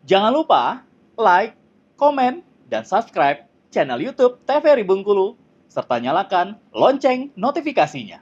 Jangan lupa like, komen, dan subscribe channel YouTube TVRI Bengkulu, serta nyalakan lonceng notifikasinya.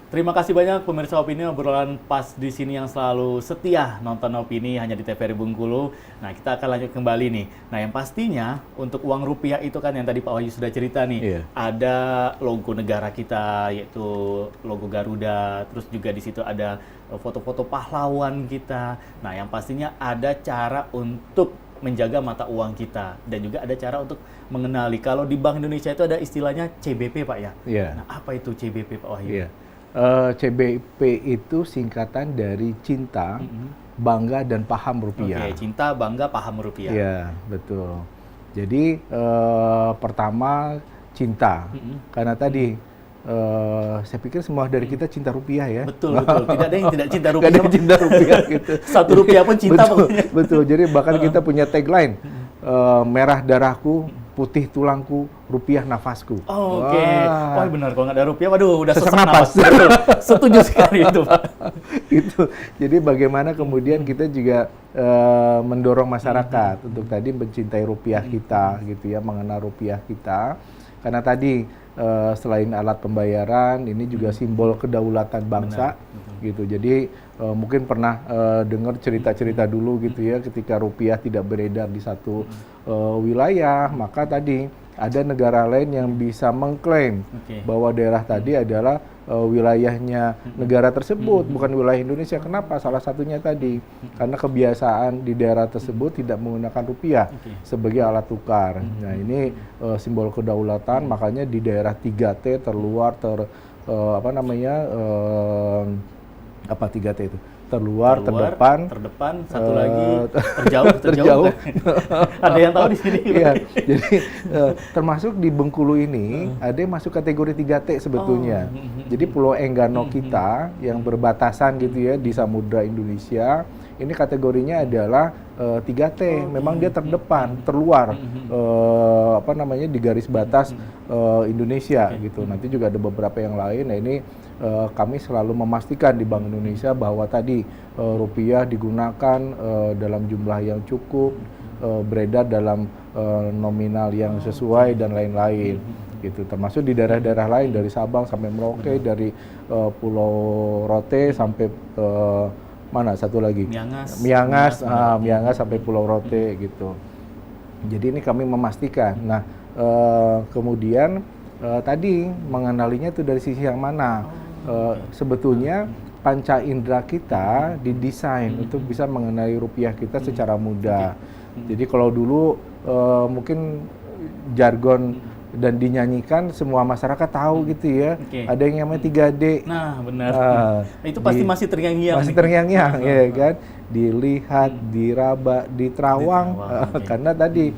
Terima kasih banyak pemirsa Opini, obrolan pas di sini yang selalu setia nonton Opini hanya di TVRI Bengkulu. Nah, kita akan lanjut kembali nih. Nah, yang pastinya untuk uang rupiah itu kan yang tadi Pak Wahyu sudah cerita nih. Iya. Ada logo negara kita yaitu logo Garuda, terus juga di situ ada foto-foto pahlawan kita. Nah, yang pastinya ada cara untuk menjaga mata uang kita dan juga ada cara untuk mengenali. Kalau di Bank Indonesia itu ada istilahnya CBP, Pak ya. Iya. Nah, apa itu CBP, Pak Wahyu? Iya. CBP itu singkatan dari cinta, bangga, dan paham rupiah. Oke, cinta, bangga, paham rupiah. Iya, betul. Jadi pertama cinta, karena tadi saya pikir semua dari kita cinta rupiah ya. Betul, betul. Tidak ada yang tidak cinta rupiah. Tidak ada yang cinta rupiah gitu. Satu rupiah pun cinta betul, pokoknya. betul. Jadi bahkan kita punya tagline, merah darahku, putih tulangku, rupiah nafasku. Oh, oke. Wah, benar. Kalau nggak ada rupiah, waduh, udah Sesak sesak napas. Betul. Setuju sekali itu, Pak. Gitu. Jadi bagaimana kemudian kita juga mendorong masyarakat untuk tadi mencintai rupiah kita, gitu ya, mengenal rupiah kita. Karena tadi selain alat pembayaran, ini juga simbol kedaulatan bangsa, gitu. Jadi mungkin pernah dengar cerita-cerita dulu, gitu ya, ketika rupiah tidak beredar di satu wilayah, maka tadi ada negara lain yang bisa mengklaim bahwa daerah tadi adalah wilayahnya negara tersebut, bukan wilayah Indonesia. Kenapa? Salah satunya tadi, karena kebiasaan di daerah tersebut tidak menggunakan rupiah sebagai alat tukar. Nah, ini simbol kedaulatan, makanya di daerah 3T, terluar, apa namanya, apa 3T itu? Terluar, terdepan, satu lagi terjauh. Ada yang tahu di sini? Iya, jadi termasuk di Bengkulu ini ada yang masuk kategori 3T sebetulnya. Jadi Pulau Enggano kita yang berbatasan gitu ya di Samudra Indonesia, ini kategorinya adalah 3T. Memang dia terdepan, terluar, apa namanya, di garis batas Indonesia gitu. Nanti juga ada beberapa yang lain. Nah, ini kami selalu memastikan di Bank Indonesia bahwa tadi rupiah digunakan dalam jumlah yang cukup, beredar dalam nominal yang sesuai dan lain-lain. Gitu. Termasuk di daerah-daerah lain dari Sabang sampai Merauke, dari Pulau Rote sampai mana satu lagi? Miangas sampai Pulau Rote gitu. Jadi ini kami memastikan. Nah, kemudian tadi mengenalinya itu dari sisi yang mana? Sebetulnya panca indera kita didesain untuk bisa mengenali rupiah kita secara mudah. Jadi kalau dulu mungkin jargon dan dinyanyikan semua masyarakat tahu gitu ya. Ada yang namanya 3D. Nah, benar. Itu pasti masih terngiang-ngiang. Masih terngiang-ngiang, ya kan? Dilihat, diraba, diterawang. Karena tadi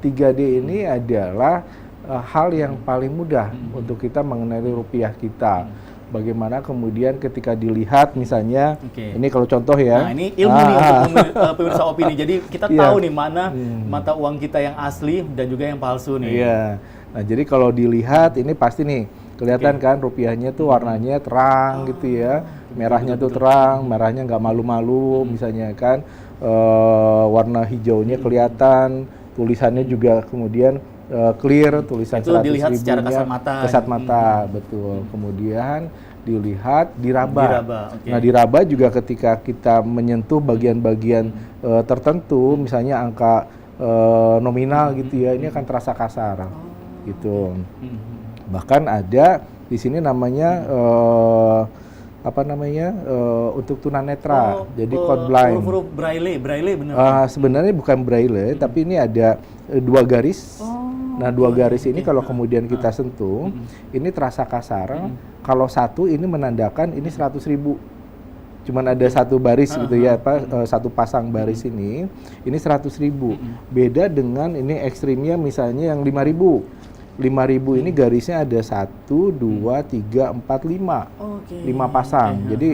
3D ini adalah hal yang paling mudah untuk kita mengenali rupiah kita. Bagaimana kemudian ketika dilihat misalnya, ini kalau contoh ya. Nah, ini ilmu nih untuk pemirsa Opini. Jadi kita tahu nih mana mata uang kita yang asli dan juga yang palsu nih. Iya. Nah, jadi kalau dilihat ini pasti nih kelihatan kan rupiahnya tuh warnanya terang gitu ya. Merahnya tuh terang, merahnya nggak malu-malu misalnya kan. Warna hijaunya kelihatan, tulisannya juga kemudian clear, tulisan 100 dilihat ribunya secara kasat mata. Kasat mata, betul. Kemudian dilihat, diraba. Nah, diraba juga ketika kita menyentuh bagian-bagian tertentu, misalnya angka nominal gitu ya, ini akan terasa kasar, gitu. Bahkan ada di sini namanya apa namanya, untuk tunanetra, jadi code blind. Huruf braille benar. Sebenarnya bukan braille, tapi ini ada 2 garis. Nah, 2 garis ini kalau kemudian kita sentuh, ini terasa kasar. Kalau satu ini menandakan ini 100.000. Cuman ada satu baris gitu ya, satu pasang baris ini 100.000. Beda dengan ini ekstrimnya misalnya yang 5.000. 5.000 ini garisnya ada 1, 2, 3, 4, 5. Oke. 5 pasang. Oke. Jadi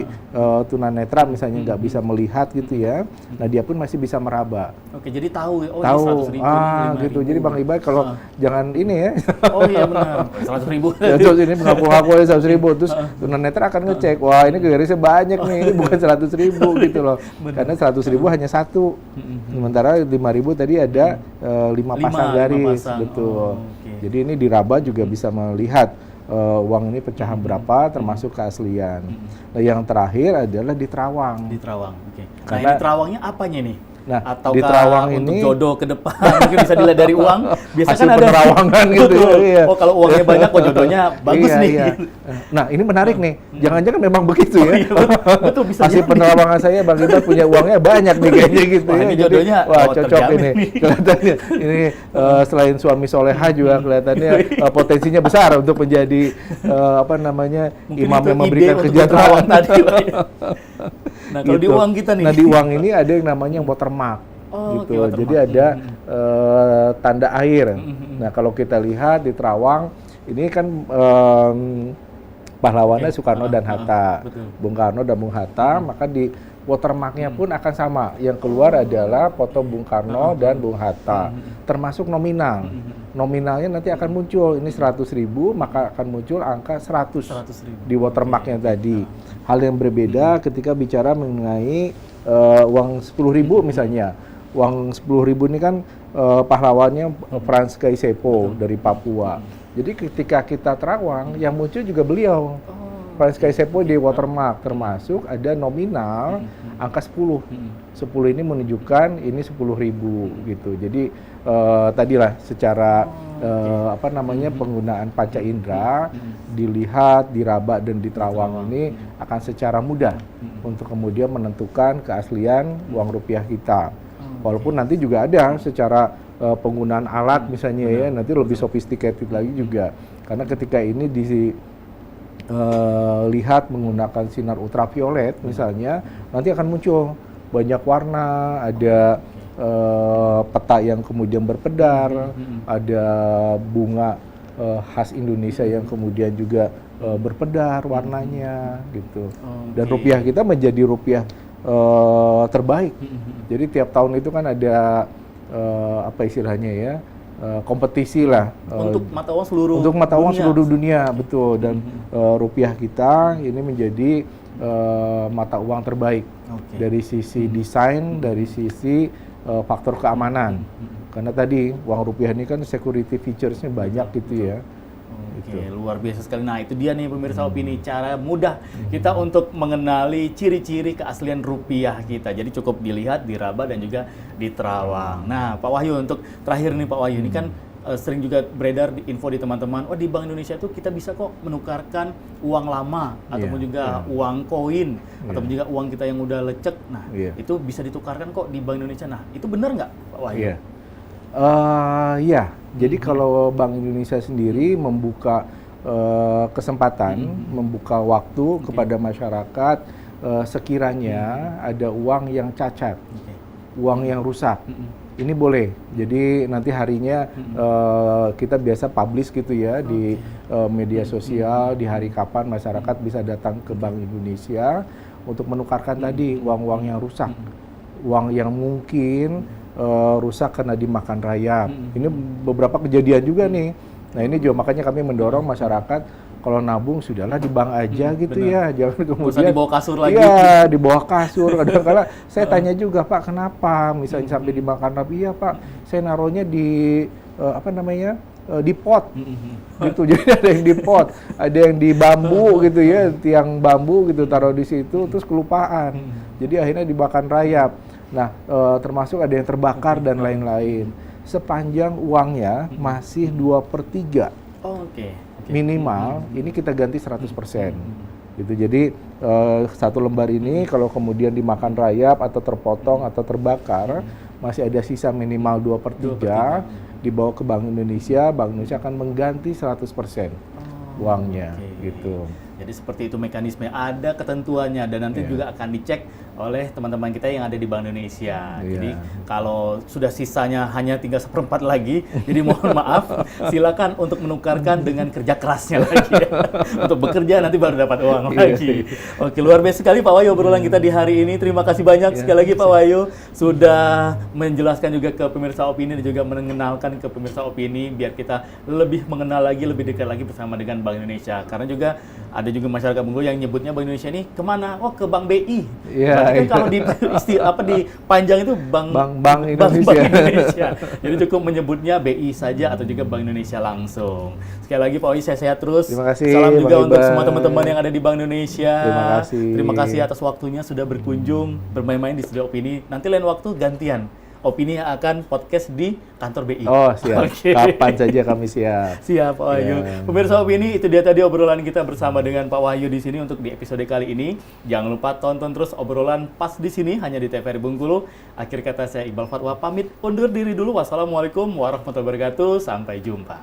tunanetra misalnya nggak bisa melihat gitu ya. Nah, dia pun masih bisa meraba. Oke, jadi tahu ini Tahu. 100.000 ini 5.000. Gitu. Jadi Bang Iqbal kalau jangan ini ya. Oh iya benar. 100.000. Ya, terus ini mengaku-ngaku aja 100.000, terus tunanetra akan ngecek, wah ini garisnya banyak nih, ini bukan 100.000 gitu loh. Karena 100.000 hanya satu. Sementara 5.000 tadi ada 5 pasang garis, pasang. betul. Oh, oke. Jadi ini diraba juga bisa melihat uang ini pecahan berapa, termasuk keaslian. Nah, yang terakhir adalah di Terawang. Di Terawang. Oke. Nah, Karena- ini Terawangnya apanya nih? Nah, Ataukah di Terawang untuk ini jodoh ke depan mungkin bisa dilihat dari uang. Biasa hasil kan ada penerawangan gitu ya. Betul. Iya. Oh, kalau uangnya banyak kok jodohnya bagus Iya, nih. iya. Nah, ini menarik nih. Jangan-jangan memang begitu ya. Iya, betul bisa Hasil jadi. penerawangan saya Bang Iqbal punya uangnya banyak nih kayaknya gitu Wah, ya. ini Jadi, jodohnya, wah oh, cocok terjamin ini. nih. Kelihatannya ini selain suami soleha juga kelihatannya potensinya besar untuk menjadi apa namanya Mungkin imam itu yang ide memberikan untuk kesejahteraan Terawang tadi, Pak, ya. Nah, kalau di Gitu. uang kita nih. Nah, di uang ini ada yang namanya watermark. Oh, Gitu. oke, watermark. Jadi ada tanda air. Nah, kalau kita lihat di Terawang ini kan pahlawannya Oke. Soekarno dan Hatta. betul. Bung Karno dan Bung Hatta, maka di watermarknya pun akan sama. Yang keluar adalah foto Bung Karno dan Bung Hatta, termasuk nominal. Nominalnya nanti akan muncul, ini 100.000, maka akan muncul angka 100 100.000. di watermarknya tadi. Hal yang berbeda ketika bicara mengenai uang 10.000 misalnya. Uang 10.000 ini kan pahlawannya Frans Kaisepo dari Papua. Jadi ketika kita Terawang, yang muncul juga beliau. Frans Kaisepo di watermark, termasuk ada nominal angka 10. 10 ini menunjukkan ini 10.000 gitu. Jadi tadilah secara apa namanya penggunaan panca indera dilihat, diraba dan di Terawang ini akan secara mudah untuk kemudian menentukan keaslian uang rupiah kita. Walaupun nanti juga ada secara penggunaan alat misalnya ya, nanti lebih sophisticated lagi juga. Karena ketika ini lihat menggunakan sinar ultraviolet misalnya, nanti akan muncul banyak warna, ada peta yang kemudian berpedar, ada bunga khas Indonesia yang kemudian juga berpedar warnanya gitu. Dan Oke. rupiah kita menjadi rupiah terbaik. Jadi tiap tahun itu kan ada apa istilahnya ya, kompetisi lah Untuk mata uang seluruh untuk mata uang dunia. seluruh dunia, betul. Dan rupiah kita ini menjadi mata uang terbaik Oke. dari sisi desain, dari sisi faktor keamanan. Karena tadi uang rupiah ini kan security features-nya banyak gitu ya. Oke, Gitu. luar biasa sekali. Nah, itu dia nih pemirsa opini, cara mudah kita untuk mengenali ciri-ciri keaslian rupiah kita. Jadi cukup dilihat, diraba dan juga di Terawang. Nah, Pak Wahyu, untuk terakhir nih Pak Wahyu, ini kan sering juga beredar di info di teman-teman, oh di Bank Indonesia itu kita bisa kok menukarkan uang lama ataupun juga uang koin ataupun juga uang kita yang udah lecek. Nah, itu bisa ditukarkan kok di Bank Indonesia. Nah, itu benar nggak Pak Wahyu? Iya. Ya, jadi kalau Bank Indonesia sendiri membuka kesempatan, membuka waktu kepada masyarakat sekiranya ada uang yang cacat, uang yang rusak, ini boleh. Jadi nanti harinya kita biasa publish gitu ya di media sosial, di hari kapan masyarakat bisa datang ke Bank Indonesia untuk menukarkan tadi uang-uang yang rusak, uang yang mungkin rusak karena dimakan rayap. Ini beberapa kejadian juga nih. Nah ini juga makanya kami mendorong masyarakat kalau nabung sudahlah di bank aja gitu benar. ya, jangan Nggak kemudian usah di bawah kasur lagi. Iya, di bawah kasur. Kadang-kala saya tanya juga, Pak, kenapa misalnya sampai dimakan rayap? Iya Pak, saya naruhnya di apa namanya di pot gitu. Jadi ada yang di pot, ada yang di bambu gitu ya, tiang bambu gitu taruh di situ, terus kelupaan. Jadi akhirnya dimakan rayap. Nah, termasuk ada yang terbakar dan lain-lain. Sepanjang uangnya masih 2/3 Oke. minimal, ini kita ganti 100%. Gitu. Jadi satu lembar ini kalau kemudian dimakan rayap atau terpotong atau terbakar, masih ada sisa minimal 2/3 dibawa ke Bank Indonesia akan mengganti 100% uangnya gitu. Jadi seperti itu mekanisme, ada ketentuannya dan nanti Iya. juga akan dicek oleh teman-teman kita yang ada di Bank Indonesia. Iya. Jadi kalau sudah sisanya hanya tinggal 1/4 lagi, jadi mohon maaf, silakan untuk menukarkan dengan kerja kerasnya lagi ya. Untuk bekerja nanti baru dapat uang Iya. lagi. Oke, luar biasa sekali Pak Wahyu obrolan kita di hari ini. Terima kasih banyak Iya. sekali lagi Pak Wahyu sudah menjelaskan juga ke pemirsa Opini dan juga mengenalkan ke pemirsa Opini biar kita lebih mengenal lagi, lebih dekat lagi bersama dengan Bank Indonesia. Karena juga ada juga masyarakat Bengkulu yang nyebutnya Bank Indonesia ini kemana? Oh, ke Bank BI. Iya, Berarti kan iya. kalau di di panjang itu Bank Bank Indonesia. Indonesia. Jadi cukup menyebutnya BI saja atau juga Bank Indonesia langsung. Sekali lagi Pak Wahyu sehat-sehat terus. Terima kasih, Salam Bang juga untuk Iqbal. semua teman-teman yang ada di Bank Indonesia. Terima kasih. Terima kasih atas waktunya sudah berkunjung, bermain-main di studio Opini. Nanti lain waktu gantian. Opini akan podcast di kantor BI. Oh, siap. Oke. Kapan saja kami siap. Siap Pak Wahyu. Ya. Pemirsa Opini, itu dia tadi obrolan kita bersama dengan Pak Wahyu di sini untuk di episode kali ini. Jangan lupa tonton terus obrolan pas di sini hanya di TVRI Bengkulu. Akhir kata saya Iqbal Fatwa pamit undur diri dulu. Wassalamualaikum warahmatullahi wabarakatuh. Sampai jumpa.